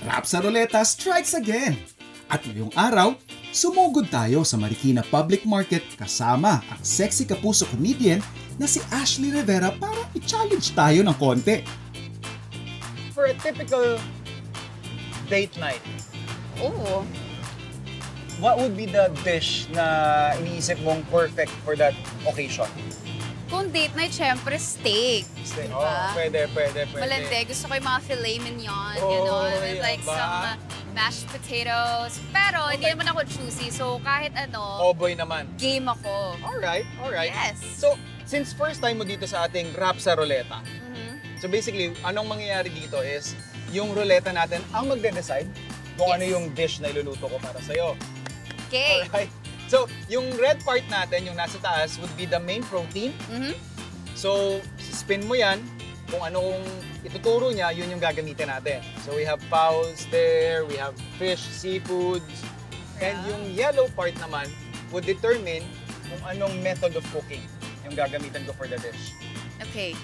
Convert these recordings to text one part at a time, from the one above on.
Rapsa Ruleta strikes again! At ngayong araw, sumugod tayo sa Marikina Public Market kasama ang sexy kapuso comedian na si Ashley Rivera para i-challenge tayo ng konti. For a typical date night, Oo. what would be the dish na iniisip mong perfect for that occasion? Kung date night, syempre steak. Oh, Diba? pwede. Malente. Gusto ko yung mga filet mignon, Oh, with like ba? some mashed potatoes. Pero hindi naman ako choosy. So kahit ano, Oh boy naman. game ako. Alright. Yes. So, since first time mo dito sa ating Rapsa Ruleta, Mhm. so basically, anong mangyayari dito is, yung ruleta natin ang magde-decide kung Yes. ano yung dish na iluluto ko para sa'yo. Okay. Alright. So, yung red part natin, yung nasa taas, would be the main protein. Mhm. So, spin mo yan. Kung anong ituturo niya, yun yung gagamitin natin. So, we have fowls there, we have fish, seafoods. And Yeah. yung yellow part naman would determine kung anong method of cooking yung gagamitin ko for the dish. Okay.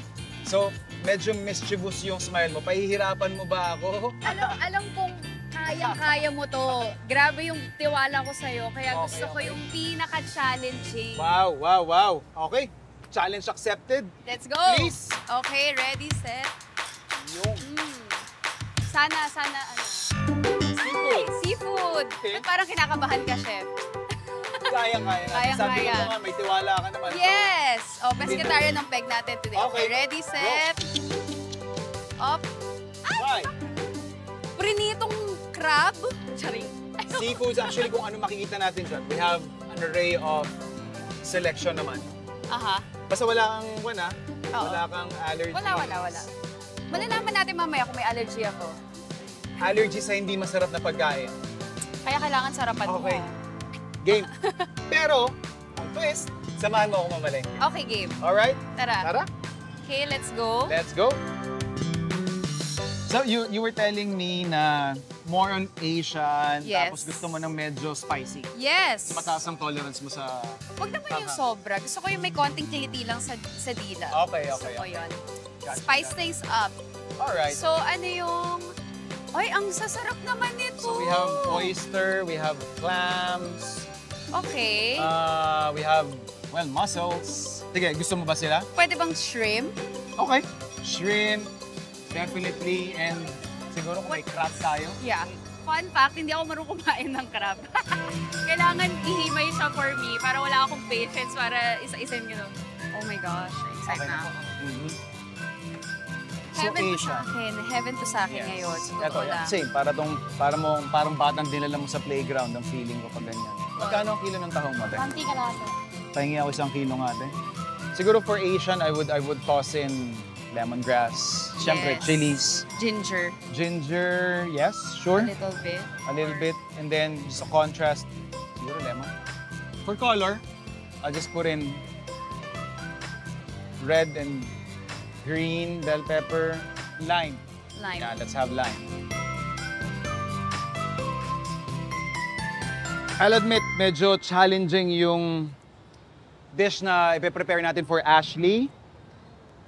So, medyo mischievous yung smile mo. Pahihirapan mo ba ako? Alam kong kayang-kaya mo to. Grabe yung tiwala ko sa'yo. Kaya Okay, gusto ko okay. yung pinaka-challenging. Wow. Okay. Challenge accepted. Let's go! Please. Okay, ready, set. Yung Sana, ano. seafood. Seafood! Okay. Ba't parang kinakabahan ka, chef? Kayang-kaya. Kayang-kaya. Sabi ko nga, may tiwala ka naman. Yes! O, pesketaryo ng peg natin today. Okay. Ready, set. Up. So, why? Prinitong crab. Charing. Seafoods, actually, kung ano makikita natin dyan, we have an array of selection naman. Aha. Basta wala kang, Oo. wala kang allergy. Wala. Malalaman natin mamaya kung may allergy ako. Allergy sa hindi masarap na pagkain. Kaya kailangan sarapan Okay. mo. Game. Pero, ang twist, samahan mo ako mamalengke. Okay, game. Alright? Tara. Tara, Okay, let's go. let's go. So, you were telling me na more on Asian, Yes. tapos gusto mo ng medyo spicy. Yes. Mataas ang tolerance mo sa... Huwag naman yung sobra. Gusto ko yung may konting kiliti lang sa dila. Okay. Gusto ko yun. Gotcha, Spice gotcha. things up. Alright. So, ano yung... Ay, ang sasarap naman nito. So, we have oyster, we have clams, Okay. we have, mussels. Sige, gusto mo ba sila? Pwede bang shrimp? Okay. Shrimp, definitely, and siguro kung may crab tayo. Yeah. Fun fact, hindi ako marunong kumain ng crab. Kailangan ihimay siya for me para wala akong patience para isa-isahin gano'n. Oh my gosh, excited na ako. Mhm. So, Heaven to sa Asian. akin. Heaven to sa akin ngayon. Sa Ito, totoo lang. same. Parang batang dinala mo sa playground ang feeling ko pag ganyan. Magkano ang kilo ng tahong mo, te? Konti ka lang. Pahingi ako 1 kilo nga, te. Siguro for Asian, I would toss in lemongrass, syempre Yes. chilies, Ginger. ginger, yes, sure. A little bit. A little bit, and then just a contrast, siguro lemon. For color, I'll just put in red and green, bell pepper, lime. Lime. Yeah, let's have lime. I'll admit, medyo challenging yung dish na ipe-prepare natin for Ashley.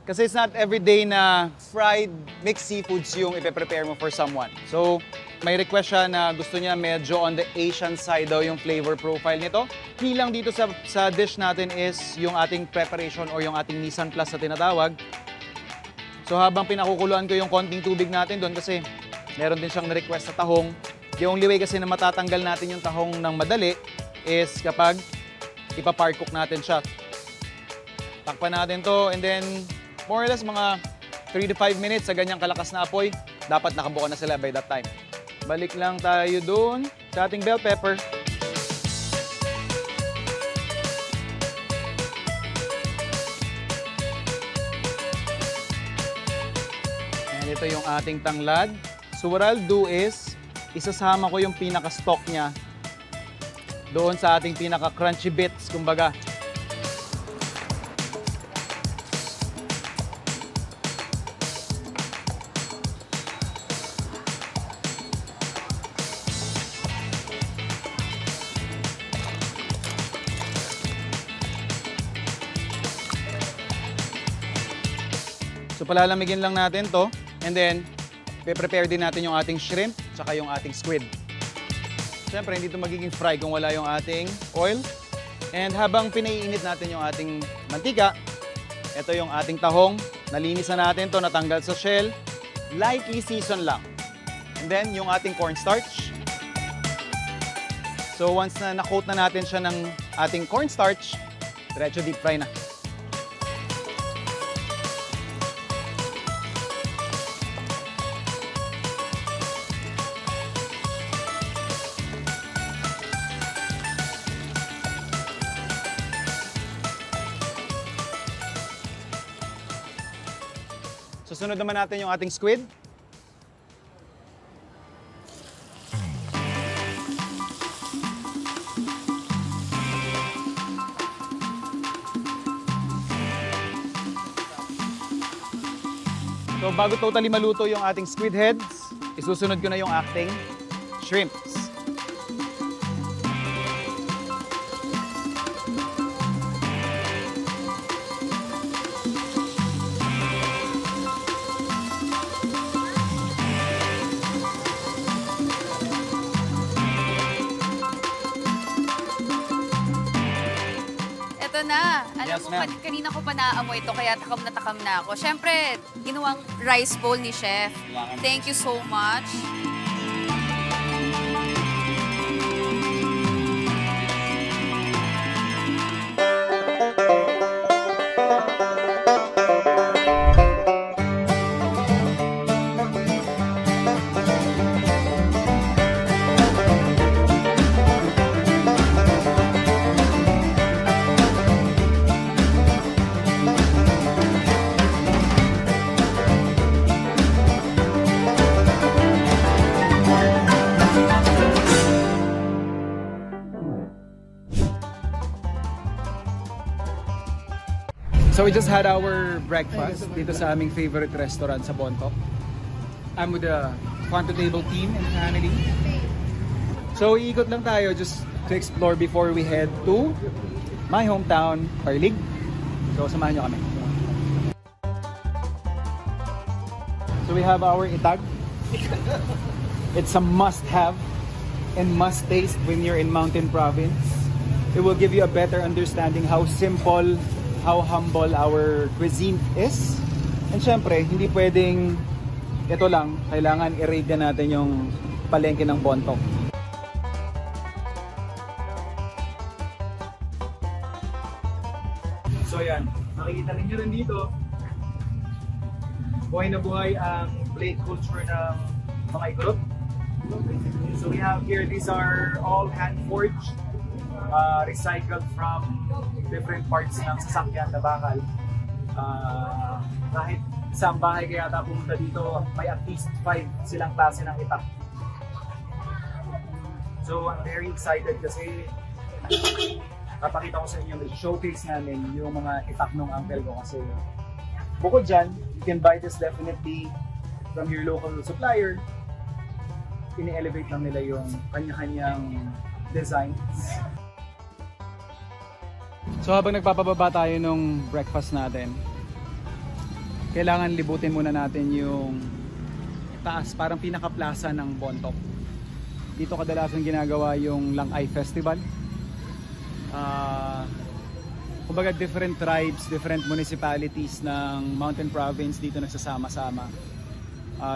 Kasi it's not everyday na fried mixed seafoods yung ipe-prepare mo for someone. So, may request siya na gusto niya medyo on the Asian side daw yung flavor profile nito. Key lang dito sa dish natin is yung ating preparation or yung ating mise en place na tinatawag. So, habang pinakukuluan ko yung konting tubig natin doon kasi meron din siyang request sa tahong. The only way kasi na matatanggal natin yung tahong ng madali is kapag ipa-par cook natin siya. Takpan natin to and then more or less mga 3 to 5 minutes sa ganyang kalakas na apoy, dapat nakabuka na sila by that time. Balik lang tayo doon sa ating bell pepper. And ito yung ating tanglad. So what I'll do is, isasama ko yung pinaka-stock niya doon sa ating pinaka-crunchy bits, kumbaga. So palalamigin lang natin to and then prepare din natin yung ating shrimp. tsaka yung ating squid. Siyempre, hindi ito magiging fry kung wala yung ating oil. And habang pinaiinit natin yung ating mantika, ito yung ating tahong. Nalinis na natin to, natanggal sa shell. Lightly season lang. And then, yung ating cornstarch. So, once na na-coat na natin siya ng ating cornstarch, diretso deep fry na. Susunod naman natin yung ating squid. So bago totally maluto yung ating squid heads, isusunod ko na yung ating shrimps. Ito na. Alam Yes, mo, ma'am. kanina ko pa naamoy ito, kaya takam na ako. Siyempre, ginawang rice bowl ni Chef. Thank you so much. So we just had our breakfast dito sa aming favorite restaurant sa Bontoc. I'm with the Quanto Table team and family. So iikot lang tayo just to explore before we head to my hometown, Parlig. So samahan nyo kami. So we have our itag. It's a must-have and must-taste when you're in Mountain Province. It will give you a better understanding how simple, how humble our cuisine is. And syempre, hindi pwedeng ito lang. Kailangan i-raid na natin yung palengke ng Bontoc. So yan, makikita ninyo rin dito. Buhay na buhay ang plate culture ng mga Igorot. So we have here, these are all hand-forged, recycled from different parts ng sasakyan na bakal. Kahit isang bahay kaya ata pumunta dito, may at least 5 silang klase ng itak. So I'm very excited kasi papakita ko sa inyo, showcase namin yung mga itak ng uncle ko kasi bukod dyan, you can buy this definitely from your local supplier. Ini-elevate lang nila yung kanya-kanyang designs. So habang nagpapababa tayo nung breakfast natin, kailangan libutin muna natin yung taas, parang pinaka-plaza ng Bontoc. Dito kadalasan ginagawa yung Langay Festival. Kumbaga different tribes, different municipalities ng Mountain Province dito nagsasama-sama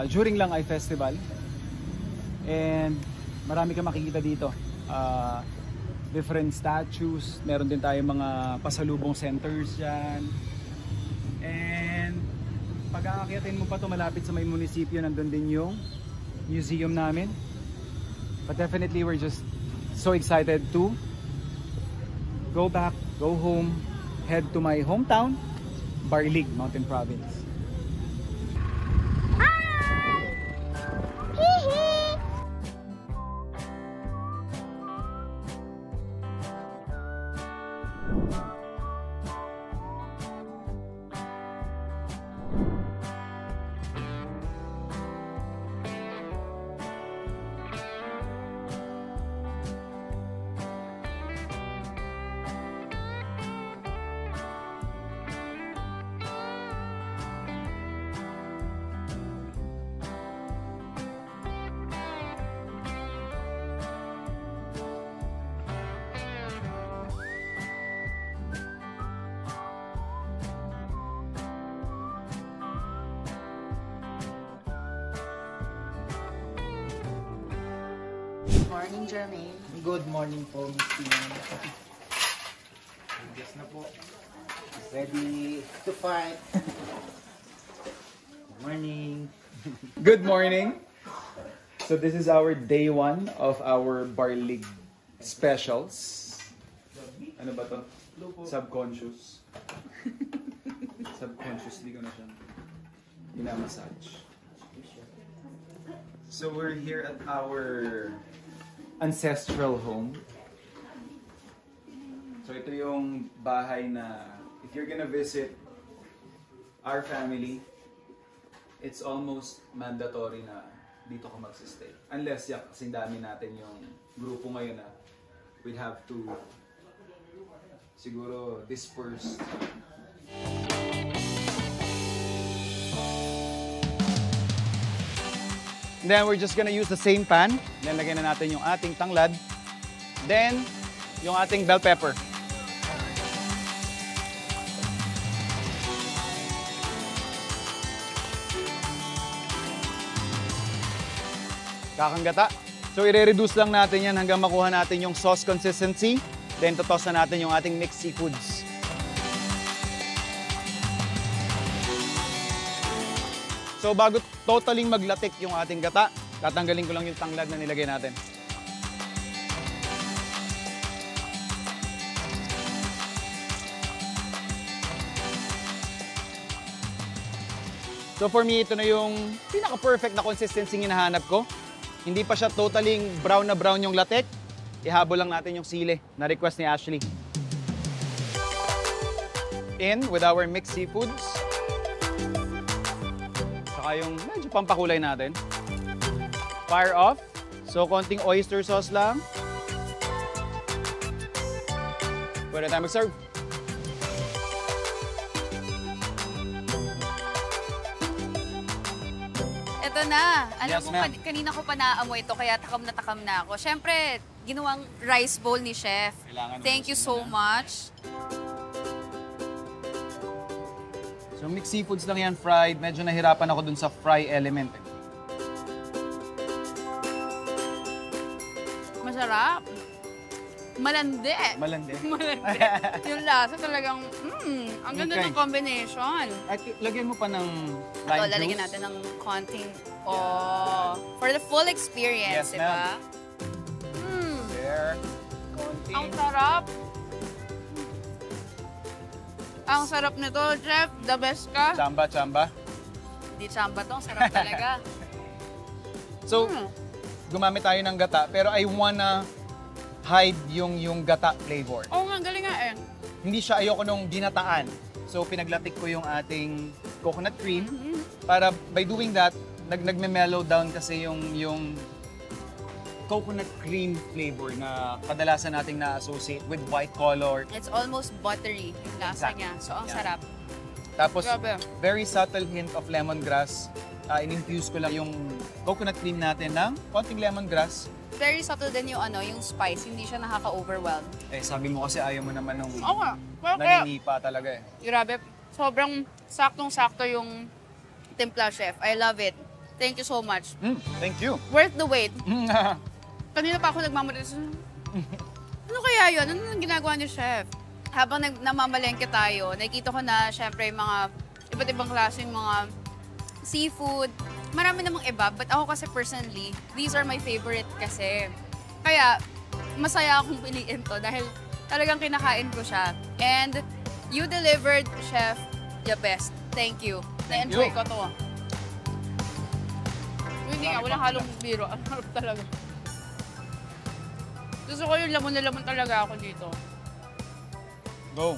during Langay Festival. And marami kang makikita dito. Different statues, meron din tayong mga pasalubong centers dyan. And pag aakyatin mo pa ito malapit sa may munisipyo, nandun din yung museum namin. But definitely we're just so excited to go back, go home, head to my hometown, Parlig, Mountain Province. Morning, Jermaine. Good morning po, Miss Tina. Yes na po. Ready to fight. Good morning. Good morning. So this is our day 1 of our Barlig specials. Ano ba to? Subconscious. Subconsciously ko na siya minamassage. So we're here at our ancestral home. So ito yung bahay na if you're gonna visit our family, it's almost mandatory na dito ka magsistay. Unless kasing dami natin yung grupo ngayon na we'd have to siguro disperse. Then we're just gonna use the same pan. Then lagyan na natin yung ating tanglad. Then yung ating bell pepper. Kakanggata. So i-reduce lang natin yan hanggang makuha natin yung sauce consistency. Then totoss na natin yung ating mixed seafoods. So bago totally maglatik yung ating gata, tatanggalin ko lang yung tanglad na nilagay natin. So for me, ito na yung pinaka-perfect na consistency yung hinahanap ko. Hindi pa siya totally brown na brown yung latik. Ihabol lang natin yung sili na request ni Ashley. In with our mixed seafoods. Saka yung medyo pampakulay natin. Fire off. So konting oyster sauce lang. Pwede tayo mag-serve. Ito na. Alam Yes, mo, ma'am. kanina ko pa naamoy ito, kaya takam na ako. Siyempre, ginawang rice bowl ni Chef. Kailangan Thank you so ubusin mo much. So mixed seafoods lang yan, fried. Medyo nahirapan ako dun sa fry element. Masarap. Malandi. Malandi. Malandi. Yung lasa talagang, ang ganda Okay. ng combination. At lagyan mo pa ng Ito, lime lalagyan juice. natin ng konting, for the full experience, Yes, di ba? There. Konting. Ang sarap. Ang sarap nito, Chef. The best ka. Chamba, chamba. Hindi chamba to, ang sarap talaga. So, gumamit tayo ng gata, pero I wanna hide yung gata flavor. Oo nga, galing nga eh. Hindi siya ayoko nung ginataan. So, pinaglatik ko yung ating coconut cream para by doing that, nagme-mellow down kasi yung coconut cream flavor na kadalasan nating na-associate with white color. It's almost buttery yung lasa Exactly. niya. So, ang Yeah. sarap. Tapos, Grabe. very subtle hint of lemongrass. In-infuse ko lang yung coconut cream natin ng konting lemongrass. Very subtle din yung yung spice. Hindi siya nakaka-overwhelm. Eh, sabi mo kasi ayaw mo naman nung Oo nga. Pero kaya, naninipa talaga eh. grabe, sobrang saktong-sakto yung timpla, Chef. I love it. Thank you so much. Thank you. Worth the wait. Kanina pa ako nagmamadali. Ano kaya yun? Ano nang ginagawa ni Chef? Habang namamalengke tayo, nakikita ko na syempre yung mga iba't ibang klaseng mga seafood. Marami namang iba, but ako kasi personally, these are my favorite kasi. Kaya, masaya akong piliin to dahil talagang kinakain ko siya. And you delivered, Chef, the best. Thank you. Thank Na-enjoy you. ko to. Hindi nga, walang halong biro. Ang harap talaga. Gusto ko yung lamon na lamon talaga ako dito. Go.